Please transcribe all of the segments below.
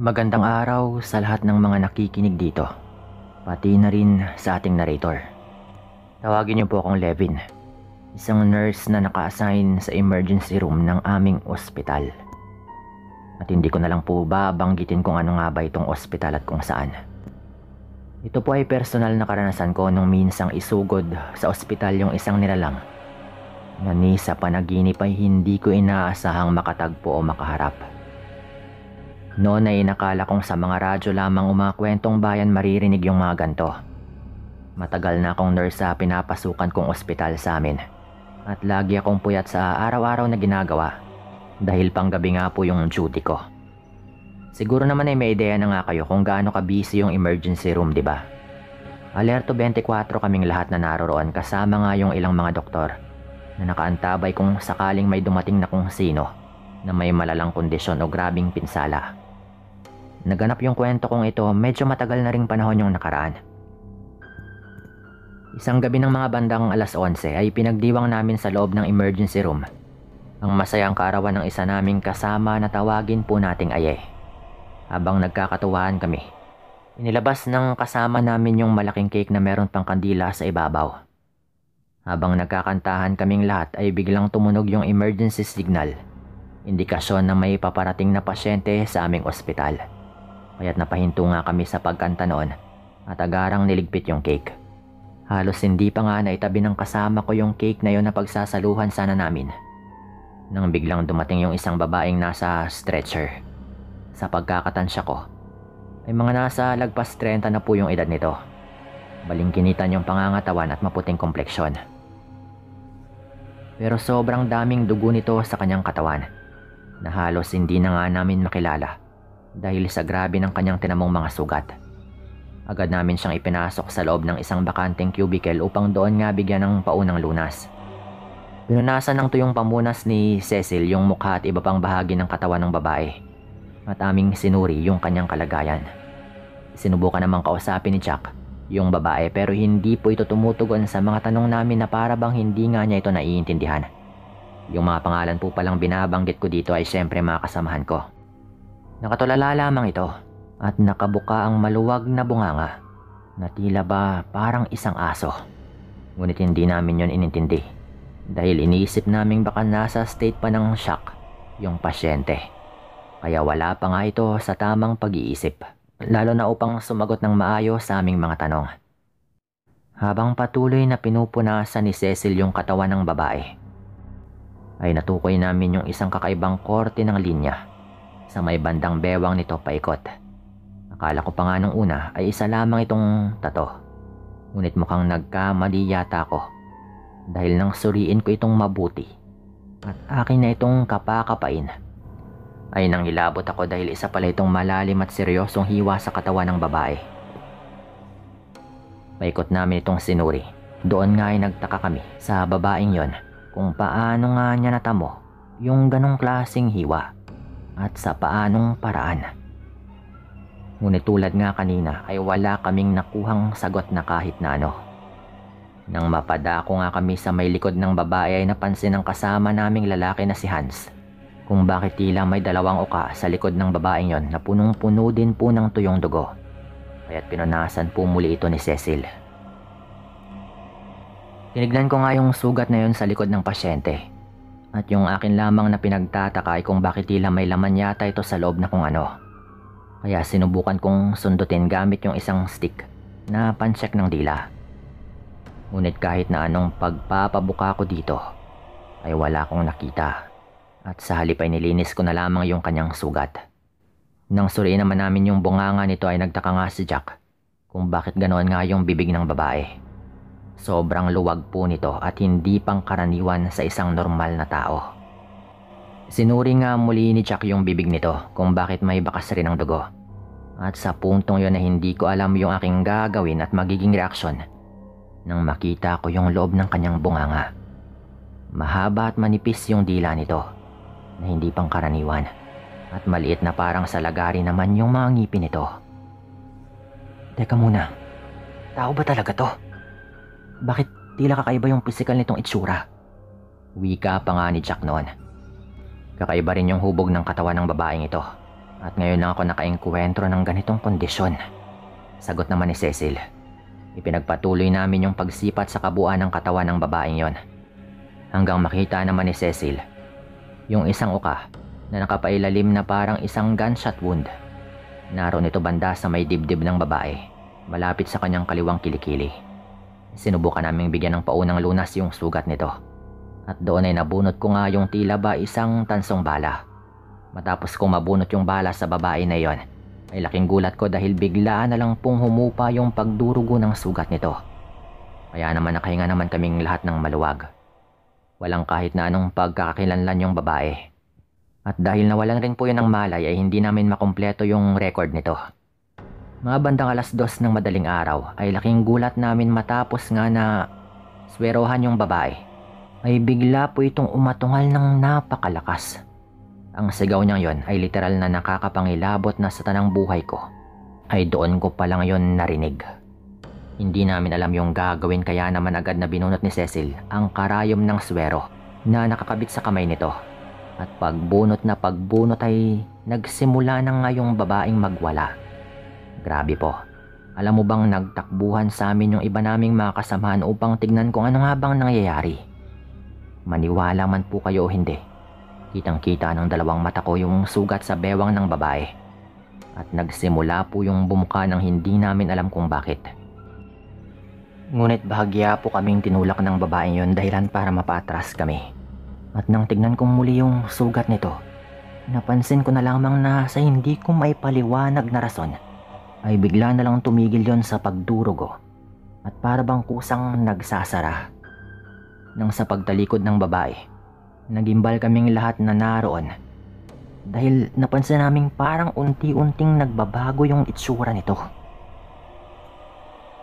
Magandang araw sa lahat ng mga nakikinig dito, pati na rin sa ating narrator. Tawagin niyo po akong Levin, isang nurse na naka-assign sa emergency room ng aming ospital. At hindi ko na lang po babanggitin kung ano nga ba itong ospital at kung saan. Ito po ay personal na karanasan ko nung minsang isugod sa ospital yung isang nilalang na ni sa panaginip ay hindi ko inaasahang makatagpo o makaharap. Noon ay nakala kong sa mga radyo lamang kwentong bayan maririnig yung mga ganto. Matagal na akong nurse sa pinapasukan kong ospital sa amin. At lagi akong puyat sa araw-araw na ginagawa dahil panggabi nga po yung duty ko. Siguro naman ay may ideya na nga kayo kung gaano ka-busy yung emergency room, di ba? Alerto 24 kaming lahat na naroroon kasama nga yung ilang mga doktor na nakaantabay kung sakaling may dumating na kung sino na may malalang kondisyon o grabing pinsala. Naganap yung kwento kong ito medyo matagal na ring panahon yung nakaraan. Isang gabi ng mga bandang 11:00 ay pinagdiwang namin sa loob ng emergency room ang masayang kaarawan ng isa naming kasama na tawagin po nating Aye. Habang nagkakatuwaan kami, inilabas ng kasama namin yung malaking cake na meron pang kandila sa ibabaw. Habang nagkakantahan kaming lahat ay biglang tumunog yung emergency signal, indikasyon na may paparating na pasyente sa aming ospital. Kaya't napahinto nga kami sa pagkanta noon at agarang niligpit yung cake. Halos hindi pa nga naitabi ng kasama ko yung cake na yon na pagsasaluhan sana namin nang biglang dumating yung isang babaeng nasa stretcher. Sa pagkakatansya ko ay mga nasa lagpas 30 na po yung edad nito. Balingkinitan yung pangangatawan at maputing kompleksyon. Pero sobrang daming dugo nito sa kanyang katawan na halos hindi na nga namin makilala dahil sa grabe ng kanyang tinamong mga sugat. Agad namin siyang ipinasok sa loob ng isang bakanteng cubicle upang doon nga bigyan ng paunang lunas. Pinunasan ng tuyong pamunas ni Cecil yung mukha at iba pang bahagi ng katawan ng babae at aming sinuri yung kanyang kalagayan. Sinubukan namang kausapin ni Jack yung babae pero hindi po ito tumutugon sa mga tanong namin na para bang hindi nga niya ito naiintindihan. Yung mga pangalan po palang binabanggit ko dito ay syempre mga kasamahan ko. Nakatulala lamang ito at nakabuka ang maluwag na bunganga na tila ba parang isang aso. Ngunit hindi namin yon inintindi dahil iniisip naming baka nasa state pa ng shock yung pasyente. Kaya wala pa nga ito sa tamang pag-iisip, lalo na upang sumagot ng maayos sa aming mga tanong. Habang patuloy na pinupunasan ni Cecil yung katawan ng babae, ay natukoy namin yung isang kakaibang korte ng linya sa may bandang bewang nito paikot. Akala ko pa nga nung una ay isa lamang itong tato. Ngunit mukhang nagkamali yata ako dahil nang suriin ko itong mabuti at akin na itong kapakapain ay nangilabot ako dahil isa pala itong malalim at seryosong hiwa sa katawan ng babae. Paikot namin itong sinuri. Doon nga ay nagtaka kami sa babaeng yon kung paano nga niya natamo yung ganong klaseng hiwa at sa paanong paraan. Ngunit tulad nga kanina ay wala kaming nakuhang sagot na kahit na ano. Nang mapadako nga kami sa may likod ng babae ay napansin ng kasama naming lalaki na si Hans kung bakit tila may dalawang uka sa likod ng babaeng yon na punong-puno din po ng tuyong dugo. Kaya't pinunasan po muli ito ni Cecil. Tinignan ko nga yung sugat na yon sa likod ng pasyente. At yung akin lamang na pinagtataka ay kung bakit tila may laman yata ito sa loob na kung ano. Kaya sinubukan kong sundutin gamit yung isang stick na pancheck ng dila. Ngunit kahit na anong pagpapabuka ko dito ay wala akong nakita. At sa halip ay nilinis ko na lamang yung kanyang sugat. Nang suriin naman namin yung bunganga nito ay nagtaka nga si Jack kung bakit ganoon nga yung bibig ng babae. Sobrang luwag po nito at hindi pangkaraniwan sa isang normal na tao. Sinuri nga muli ni Jack yung bibig nito kung bakit may bakas rin ng dugo. At sa puntong yon na hindi ko alam yung aking gagawin at magiging reaksyon nang makita ko yung loob ng kanyang bunganga. Mahaba at manipis yung dila nito na hindi pangkaraniwan at maliit na parang sa lagari naman yung mga ngipin nito. Teka muna, tao ba talaga to? Bakit tila kakaiba yung pisikal nitong itsura? Wika pa nga ni Jack noon. Kakaiba rin yung hubog ng katawan ng babaeng ito. At ngayon lang ako nakaengkwentro ng ganitong kondisyon. Sagot naman ni Cecil. Ipinagpatuloy namin yung pagsipat sa kabuuan ng katawan ng babaeng yon. Hanggang makita naman ni Cecil yung isang uka na nakapailalim na parang isang gunshot wound. Naroon ito banda sa may dibdib ng babae, malapit sa kanyang kaliwang kilikili. Sinubukan naming bigyan ng paunang lunas yung sugat nito. At doon ay nabunot ko nga yung tila ba isang tansong bala. Matapos kong mabunot yung bala sa babae na yon, ay laking gulat ko dahil biglaan na lang pong humupa yung pagdurugo ng sugat nito. Kaya naman nakahinga naman kaming lahat ng maluwag. Walang kahit na anong pagkakakilanlan yung babae. At dahil nawalan rin po yun ng malay ay hindi namin makumpleto yung record nito. Mga bandang 2:00 ng madaling araw ay laking gulat namin matapos nga na swerohan yung babae. Ay bigla po itong umatungal ng napakalakas. Ang sigaw niyang yon ay literal na nakakapangilabot na sa tanang buhay ko. Ay doon ko pa lang yon narinig. Hindi namin alam yung gagawin kaya naman agad na binunot ni Cecil ang karayom ng swero na nakakabit sa kamay nito. At pagbunot na pagbunot ay nagsimula na nga yung babaeng magwala. Grabe po. Alam mo bang nagtakbuhan sa amin yung iba naming mga kasamahan upang tignan kung ano nga bang nangyayari? Maniwala man po kayo o hindi. Kitang-kita ng dalawang mata ko yung sugat sa bewang ng babae. At nagsimula po yung bumuka ng hindi namin alam kung bakit. Ngunit bahagya po kaming tinulak ng babaeng yon dahilan para mapatras kami. At nang tignan kong muli yung sugat nito, napansin ko na lamang na sa hindi ko maipaliwanag na rason, ay bigla na lang tumigil yon sa pagdurugo. At para bang kusang nagsasara. Nang sa pagtalikod ng babae, nagimbal kaming lahat na naroon dahil napansin naming parang unti-unting nagbabago yung itsura nito.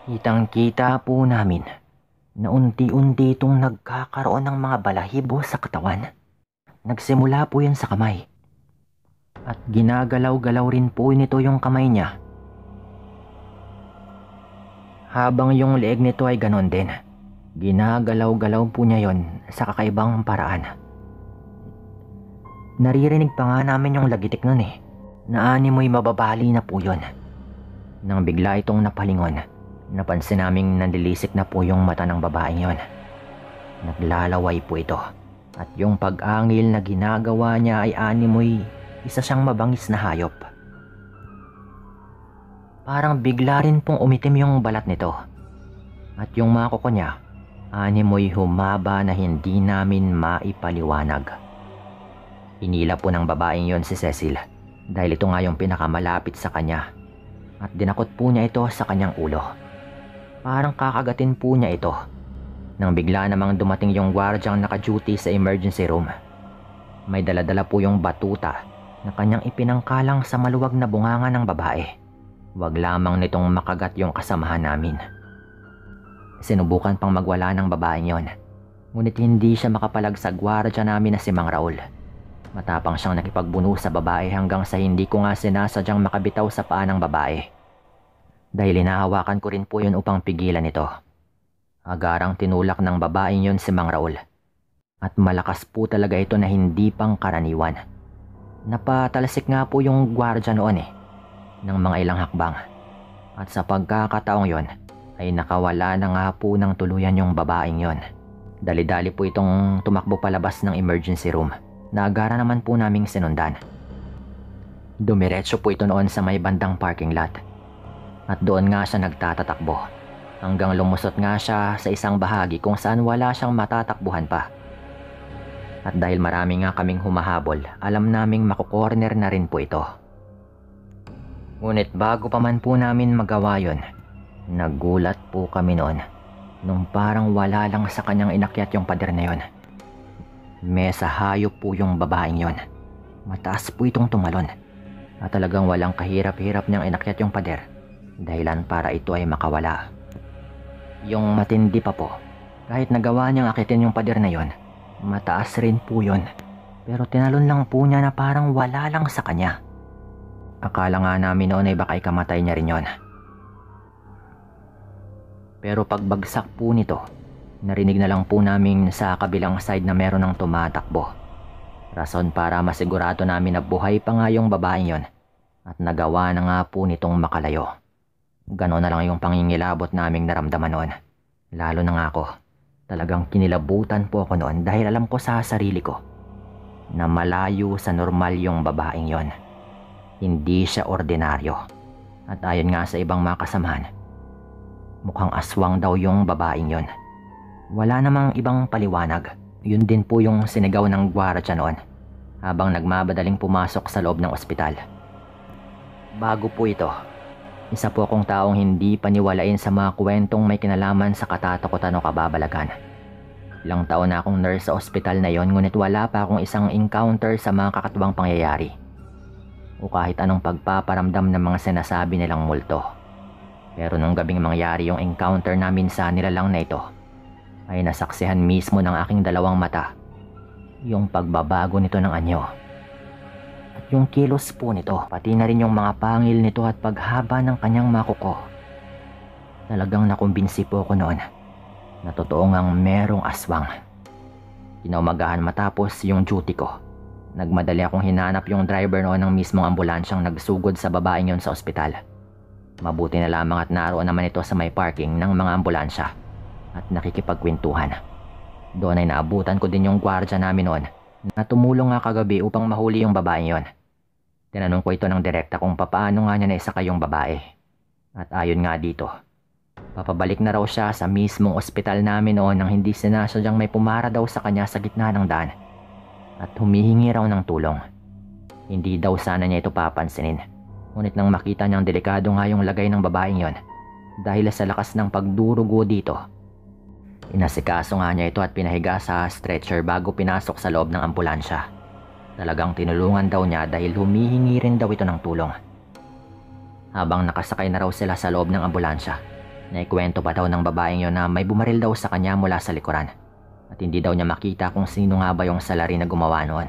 Kitang-kita po namin na unti-unti itong nagkakaroon ng mga balahibo sa katawan. Nagsimula po yan sa kamay. At ginagalaw-galaw rin po nito yung kamay niya. Habang yung leeg nito ay ganon din. Ginagalaw-galaw po niya yon sa kakaibang paraan. Naririnig pa nga namin yung lagitik nun na animoy mababali na po yun. Nang bigla itong napalingon, napansin naming nanlilisik na po yung mata ng babaeng yon. Naglalaway po ito at yung pag-angil na ginagawa niya ay animoy isa siyang mabangis na hayop. Parang bigla rin pong umitim yung balat nito at yung mga kuko niya animoy humaba na hindi namin maipaliwanag. Inila po ng babaeng yon si Cecil dahil ito nga yung pinakamalapit sa kanya at dinakot po niya ito sa kanyang ulo. Parang kakagatin po niya ito nang bigla namang dumating yung gwardyang naka-duty sa emergency room. May daladala po yung batuta na kanyang ipinangkalang sa maluwag na bunganga ng babae. Wag lamang nitong makagat yung kasamahan namin. Sinubukan pang magwala ng babaeng yon, ngunit hindi siya makapalag sa gwardya namin na si Mang Raul. Matapang siyang nakipagbuno sa babae hanggang sa hindi ko nga sinasadyang makabitaw sa paa ng babae. Dahil hinahawakan ko rin po yun upang pigilan ito. Agarang tinulak ng babaeng yun si Mang Raul. At malakas po talaga ito na hindi pang karaniwan. Napatalsik nga po yung gwardya noon ng mga ilang hakbang. At sa pagkakataong yon ay nakawala na nga po ng tuluyan yung babaeng yon. Dali-dali po itong tumakbo palabas ng emergency room. Naagara naman po naming sinundan. Dumiretso po ito noon sa may bandang parking lot. At doon nga siya nagtatatakbo. Hanggang lumusot nga siya sa isang bahagi kung saan wala siyang matatakbuhan pa. At dahil marami nga kaming humahabol, alam naming makukorner na rin po ito. Ngunit bago pa man po namin magawa yun, nagulat po kami noon nung parang wala lang sa kanyang inakyat yung pader na yun. Mesa hayop po yung babaeng yon. Mataas po itong tumalon at talagang walang kahirap-hirap niyang inakyat yung pader dahilan para ito ay makawala. Yung matindi pa po, kahit nagawa niyang akitin yung pader na yon, mataas rin po yon, pero tinalon lang po niya na parang wala lang sa kanya. Akala nga namin noon ay baka ikamatay niya rin yon. Pero pagbagsak po nito, narinig na lang po namin sa kabilang side na meron ng tumatakbo. Rason para masigurado namin na buhay pa nga yung babaeng yon at nagawa na nga po nitong makalayo. Gano'n na lang yung pangingilabot naming naramdaman noon. Lalo na nga ako. Talagang kinilabutan po ako noon dahil alam ko sa sarili ko na malayo sa normal yung babaeng yon. Hindi siya ordinaryo. At ayon nga sa ibang mga kasamahan, mukhang aswang daw yung babaeng yon. Wala namang ibang paliwanag. Yun din po yung sinigaw ng gwardiya noon habang nagmabadaling pumasok sa loob ng ospital. Bago po ito, isa po akong taong hindi paniwalain sa mga kwentong may kinalaman sa katatakutan o kababalagan. Ilang taon na akong nurse sa ospital na yon, ngunit wala pa akong isang encounter sa mga kakatuwang pangyayari o kahit anong pagpaparamdam ng mga sinasabi nilang multo. Pero nung gabing mangyari yung encounter namin sa nilalang na ito, ay nasaksihan mismo ng aking dalawang mata yung pagbabago nito ng anyo. At yung kilos po nito, pati na rin yung mga pangil nito at paghaba ng kanyang mga kuko. Talagang nakumbinsi po ko noon na totoo ngang merong aswang. Kinaumagahan matapos yung duty ko, nagmadali akong hinanap yung driver noon ng mismong ambulansyang nagsugod sa babaeng yon sa ospital. Mabuti na lamang at naroon naman ito sa may parking ng mga ambulansya at nakikipagkwentuhan. Doon ay naabutan ko din yung gwardiya namin noon na tumulong nga kagabi upang mahuli yung babaeng yon. Tinanong ko ito ng direkta kung papaano nga niya naisakay yung babae. At ayon nga dito, papabalik na raw siya sa mismong ospital namin noon nang hindi sinasadyang may pumara daw sa kanya sa gitna ng daan at humihingi raw ng tulong. Hindi daw sana niya ito papansinin, ngunit nang makita niyang delikado nga yung lagay ng babaeng yon dahil sa lakas ng pagdurugo dito, inasikaso nga niya ito at pinahiga sa stretcher bago pinasok sa loob ng ambulansya. Talagang tinulungan daw niya dahil humihingi rin daw ito ng tulong. Habang nakasakay na raw sila sa loob ng ambulansya, naikwento pa daw ng babaeng yon na may bumaril daw sa kanya mula sa likuran at hindi daw niya makita kung sino nga ba yung salari na gumawa noon.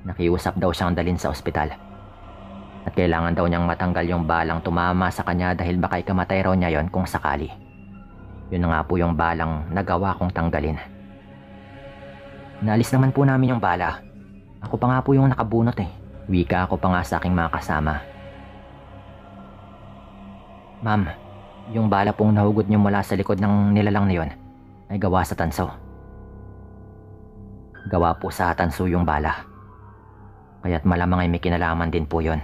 Nakiusap daw siyang dalhin sa ospital at kailangan daw niyang matanggal yung balang tumama sa kanya dahil baka ikamatay raw niya yon kung sakali. Yun na nga po yung balang nagawa kong tanggalin. Naalis naman po namin yung bala. Ako pa nga po yung nakabunot eh. Wika ako pa nga sa aking mga kasama. Ma'am, yung bala pong nahugot niyo mula sa likod ng nilalang na yon ay gawa sa tanso. Gawa po sa tanso yung bala. Kaya't malamang ay may kinalaman din po yon.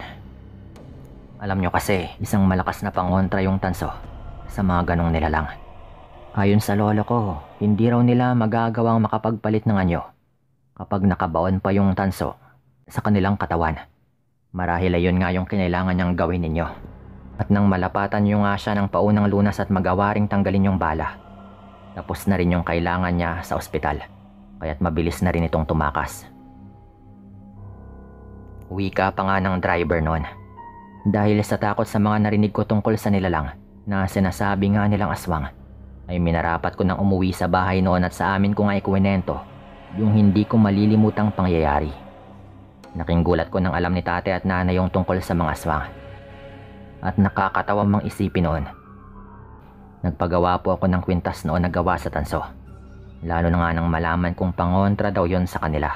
Alam nyo kasi, isang malakas na pangontra yung tanso sa mga ganong nilalang. Ayon sa lolo ko, hindi raw nila magagawang makapagpalit ng anyo kapag nakabaon pa yung tanso sa kanilang katawan. Marahil ay yun nga yung kinailangan niyang gawin ninyo. At nang malapatan nyo nga siya ng paunang lunas at magawa ring tanggalin yung bala, tapos na rin yung kailangan niya sa ospital, kaya't mabilis na rin itong tumakas. Wika pa nga ng driver noon. Dahil sa takot sa mga narinig ko tungkol sa nilalang na sinasabi nga nilang aswang, ay minarapat ko nang umuwi sa bahay noon at sa amin ko nga ikwento yung hindi ko malilimutang pangyayari. Nakinggulat ko nang alam ni tate at nanay yung tungkol sa mga aswang. At nakakatawa mang isipin noon. Nagpagawa po ako ng kwintas noon na gawa sa tanso. Lalo na nga nang malaman kong pangontra daw yon sa kanila.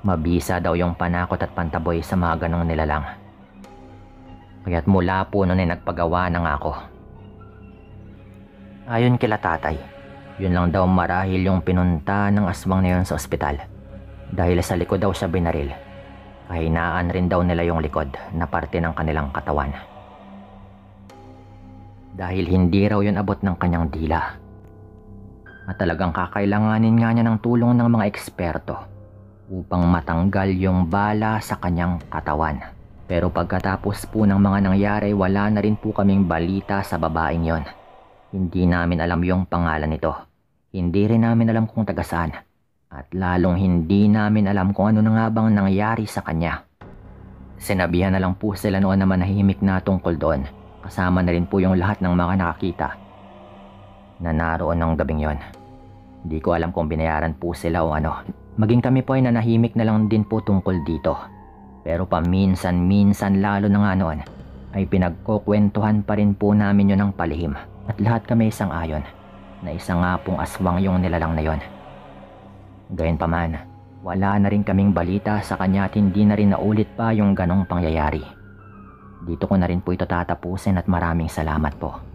Mabisa daw yung panakot at pantaboy sa mga ganong nilalang. Kaya't mula po noon ay nagpagawa na nga ako. Ayon kila tatay, yun lang daw marahil yung pinunta ng aswang na yun sa ospital. Dahil sa likod daw siya binaril. Kahinaan rin daw nila yung likod na parte ng kanilang katawan. Dahil hindi raw yun abot ng kanyang dila. At talagang kakailanganin nga niya ng tulong ng mga eksperto upang matanggal yung bala sa kanyang katawan. Pero pagkatapos po ng mga nangyari, wala na rin po kaming balita sa babaeng yon. Hindi namin alam yung pangalan nito. Hindi rin namin alam kung taga saan. At lalong hindi namin alam kung ano na nga bang nangyari sa kanya. Sinabihan na lang po sila noon na manahimik na tungkol doon. Kasama na rin po yung lahat ng mga nakakita na naroon ng gabing yon. Hindi ko alam kung binayaran po sila o ano. Maging kami po ay nanahimik na lang din po tungkol dito. Pero paminsan-minsan lalo na nga noon ay pinagkukwentuhan pa rin po namin yun ng palihim. At lahat kami isang ayon na isa nga pong aswang yung nilalang na yon. Gayunpaman, wala na rin kaming balita sa kanya at hindi na rin naulit pa yung ganong pangyayari. Dito ko na rin po ito tatapusin at maraming salamat po.